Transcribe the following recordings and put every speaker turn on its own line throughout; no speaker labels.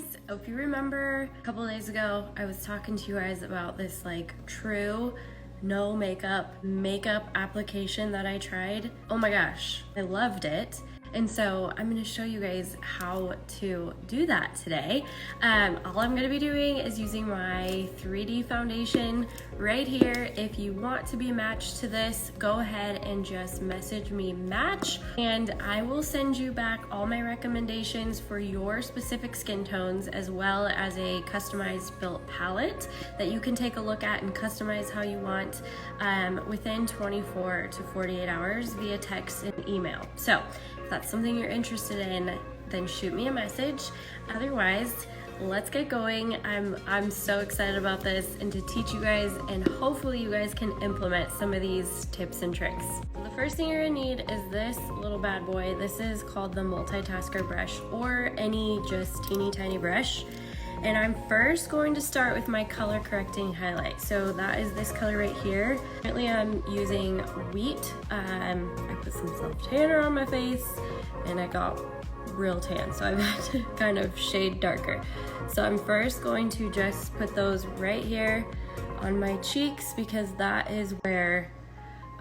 guys, if you remember a couple days ago I was talking to you guys about this like true no makeup application that I tried. Oh my gosh, I loved it. And so I'm gonna show you guys how to do that today. All I'm gonna be doing is using my 3D foundation right here. If you want to be matched to this, go ahead and just message me match, and I will send you back all my recommendations for your specific skin tones, as well as a customized built palette that you can take a look at and customize how you want within 24 to 48 hours via text and email. So if that's something you're interested in, then shoot me a message. Otherwise, let's get going. I'm so excited about this and to teach you guys, and hopefully you guys can implement some of these tips and tricks. So the first thing you're gonna need is this little bad boy. This is called the multitasker brush, or any just teeny tiny brush. And I'm first going to start with my color correcting highlight. So that is this color right here. Currently I'm using Wheat. I put some self-tanner on my face and I got real tan, so I've had to kind of shade darker. So I'm first going to just put those right here on my cheeks, because that is where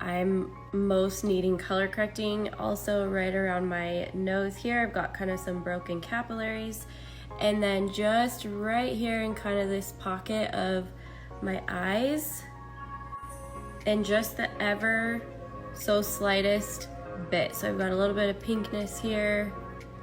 I'm most needing color correcting. Also right around my nose here, I've got kind of some broken capillaries. And then just right here in kind of this pocket of my eyes, and just the ever so slightest bit. So I've got a little bit of pinkness here,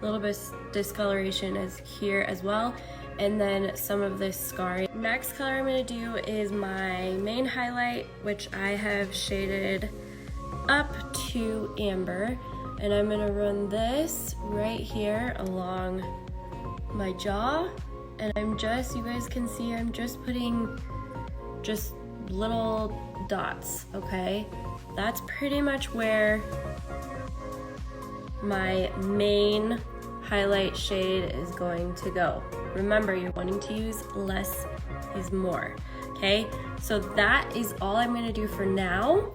a little bit of discoloration is here as well, and then some of this scarring. Next color I'm gonna do is my main highlight, which I have shaded up to amber, and I'm gonna run this right here along my jaw, and I'm just, you guys can see, I'm just putting just little dots, okay? That's pretty much where my main highlight shade is going to go. Remember, you're wanting to use less is more, okay? So that is all I'm gonna do for now,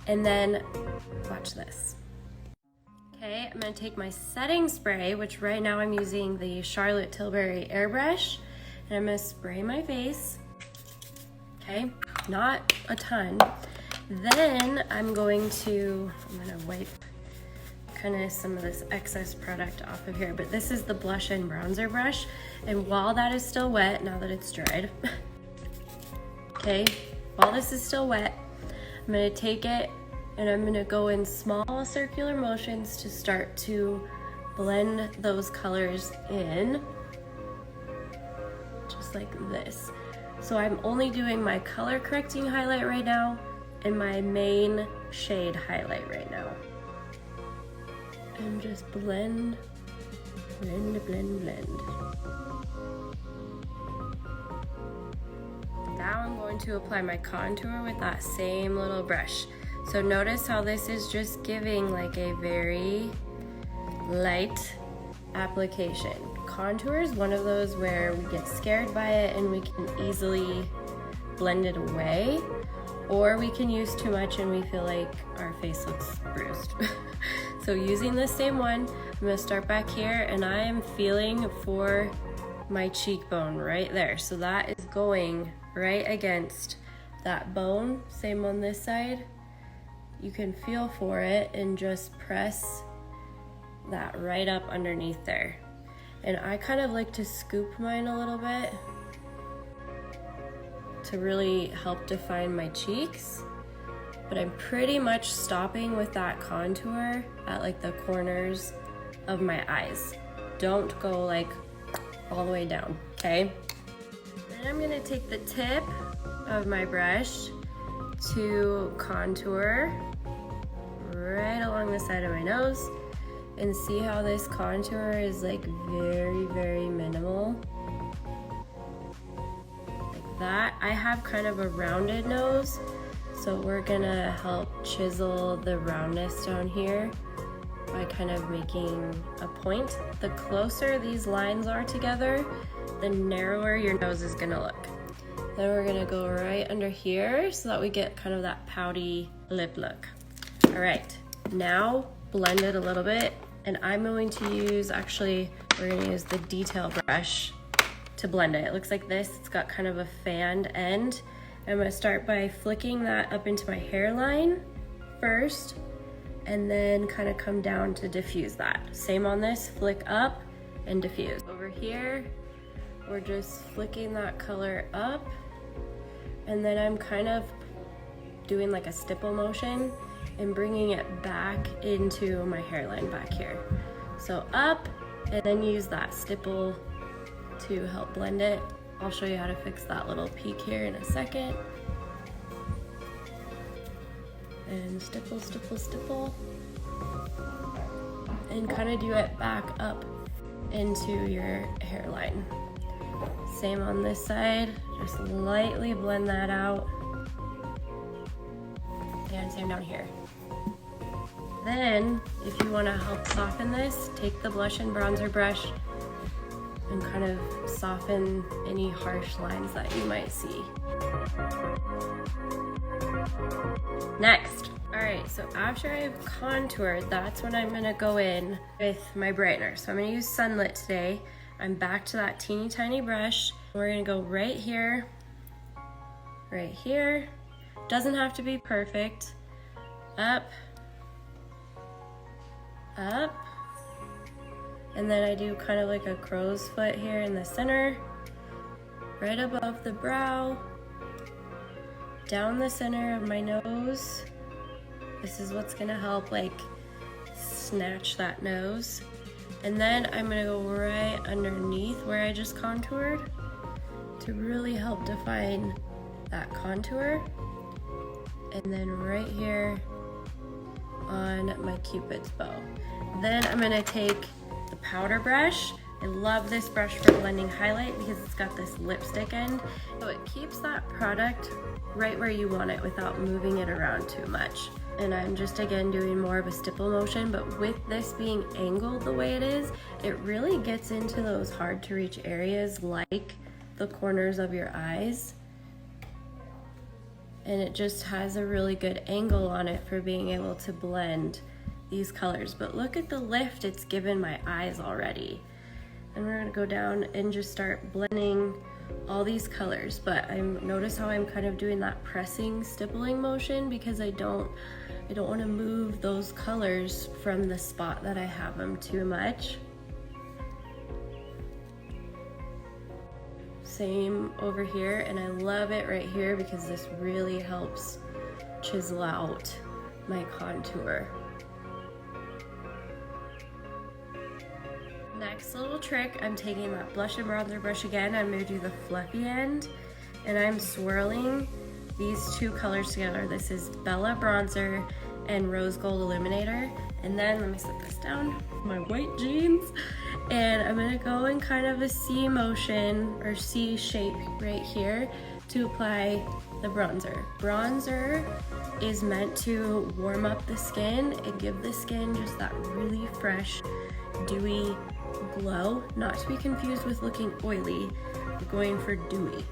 and then watch this. Okay, I'm gonna take my setting spray, which right now I'm using the Charlotte Tilbury airbrush, and I'm gonna spray my face, okay? Not a ton. Then I'm gonna wipe kind of some of this excess product off of here, but this is the blush and bronzer brush, and while that is still wet, now that it's dried, okay, while this is still wet, I'm gonna take it and I'm gonna go in small circular motions to start to blend those colors in, just like this. So I'm only doing my color correcting highlight right now and my main shade highlight right now. And just blend, blend, blend, blend. Now I'm going to apply my contour with that same little brush. So notice how this is just giving like a very light application. Contour is one of those where we get scared by it and we can easily blend it away, or we can use too much and we feel like our face looks bruised. So using the same one, I'm gonna start back here, and I am feeling for my cheekbone right there. So that is going right against that bone, same on this side. You can feel for it and just press that right up underneath there. And I kind of like to scoop mine a little bit to really help define my cheeks. But I'm pretty much stopping with that contour at like the corners of my eyes. Don't go like all the way down, okay? Then I'm gonna take the tip of my brush to contour right along the side of my nose, and see how this contour is like very, very minimal. Like that. I have kind of a rounded nose, so we're gonna help chisel the roundness down here by kind of making a point. The closer these lines are together, the narrower your nose is gonna look. Then we're gonna go right under here so that we get kind of that pouty lip look. All right, now blend it a little bit, and I'm going to use, actually, we're gonna use the detail brush to blend it. It looks like this. It's got kind of a fanned end. I'm gonna start by flicking that up into my hairline first, and then kind of come down to diffuse that. Same on this, flick up and diffuse. Over here, we're just flicking that color up, and then I'm kind of doing like a stipple motion and bringing it back into my hairline back here. So up, and then use that stipple to help blend it. I'll show you how to fix that little peak here in a second. And stipple, stipple, stipple. And kind of do it back up into your hairline. Same on this side, just lightly blend that out. And same down here. Then, if you want to help soften this, take the blush and bronzer brush and kind of soften any harsh lines that you might see. Next. All right, so after I've contoured, that's when I'm gonna go in with my brightener. So I'm gonna use Sunlit today. I'm back to that teeny tiny brush. We're gonna go right here, right here. Doesn't have to be perfect. Up, up. And then I do kind of like a crow's foot here in the center, right above the brow, down the center of my nose. This is what's gonna help like snatch that nose. And then I'm gonna go right underneath where I just contoured to really help define that contour. And then right here on my Cupid's bow. Then I'm gonna take the powder brush. I love this brush for blending highlight because it's got this lipstick end. So it keeps that product right where you want it without moving it around too much. And I'm just again doing more of a stipple motion, but with this being angled the way it is, it really gets into those hard to reach areas like the corners of your eyes. And it just has a really good angle on it for being able to blend these colors. But look at the lift it's given my eyes already. And we're gonna go down and just start blending all these colors. But notice how I'm kind of doing that pressing, stippling motion because I don't wanna move those colors from the spot that I have them too much. Same over here, and I love it right here because this really helps chisel out my contour. Next little trick, I'm taking that blush and bronzer brush again. I'm gonna do the fluffy end, and I'm swirling these two colors together. This is Bella Bronzer and Rose Gold Illuminator. And then let me set this down, my white jeans. And I'm gonna go in kind of a C motion or C shape right here to apply the bronzer. Bronzer is meant to warm up the skin and give the skin just that really fresh, dewy glow. Not to be confused with looking oily, we're going for dewy.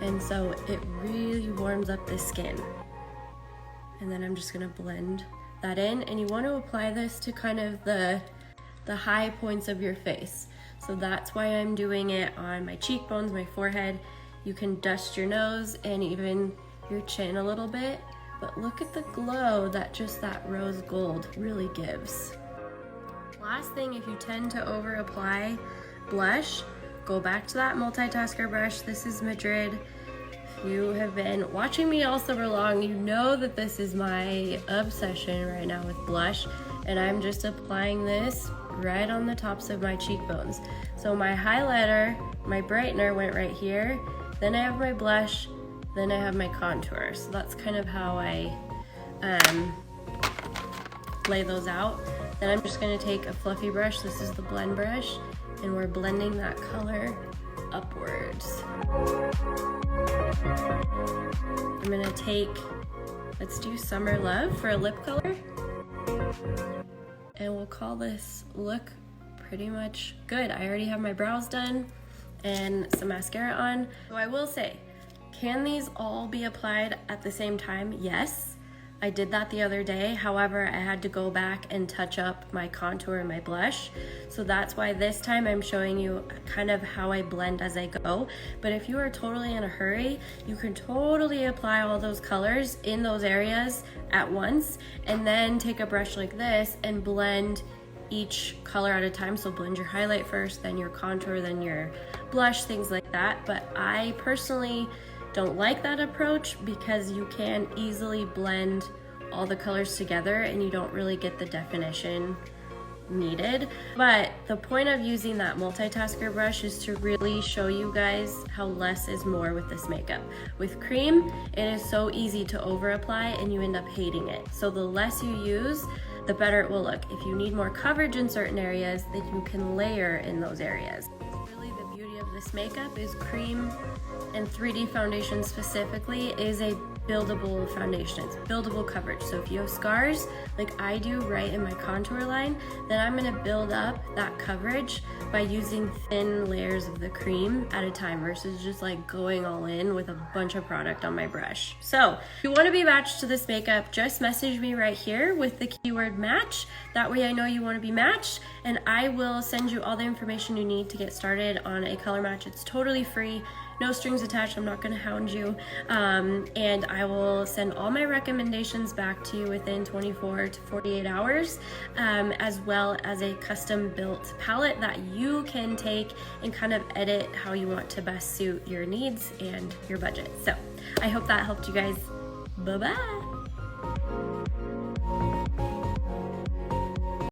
And so it really warms up the skin. And then I'm just gonna blend that in, and you want to apply this to kind of the high points of your face. So that's why I'm doing it on my cheekbones, my forehead. You can dust your nose and even your chin a little bit, but look at the glow that just that rose gold really gives. Last thing, if you tend to over apply blush, go back to that multitasker brush. This is Madrid. If you have been watching me all summer long, you know that this is my obsession right now with blush, and I'm just applying this right on the tops of my cheekbones. So my highlighter, my brightener went right here, then I have my blush, then I have my contour. So that's kind of how I lay those out. Then I'm just gonna take a fluffy brush, this is the blend brush, and we're blending that color upwards. I'm gonna take, let's do Summer Love for a lip color. And we'll call this look pretty much good. I already have my brows done and some mascara on. So I will say, can these all be applied at the same time? Yes. I did that the other day. However, I had to go back and touch up my contour and my blush. So that's why this time I'm showing you kind of how I blend as I go. But if you are totally in a hurry, you can totally apply all those colors in those areas at once, and then take a brush like this and blend each color at a time. So blend your highlight first, then your contour, then your blush, things like that. But I personally don't like that approach because you can easily blend all the colors together and you don't really get the definition needed. But the point of using that multitasker brush is to really show you guys how less is more with this makeup. With cream, it is so easy to over apply and you end up hating it. So the less you use, the better it will look. If you need more coverage in certain areas, then you can layer in those areas. Really, the beauty of this makeup is cream and 3D foundation specifically is a buildable foundation. It's buildable coverage. So if you have scars like I do right in my contour line, then I'm gonna build up that coverage by using thin layers of the cream at a time versus just like going all in with a bunch of product on my brush. So if you wanna be matched to this makeup, just message me right here with the keyword match. That way I know you wanna be matched, and I will send you all the information you need to get started on a color match. It's totally free. No strings attached, I'm not gonna hound you. And I will send all my recommendations back to you within 24 to 48 hours, as well as a custom built palette that you can take and kind of edit how you want to best suit your needs and your budget. So I hope that helped you guys. Bye-bye.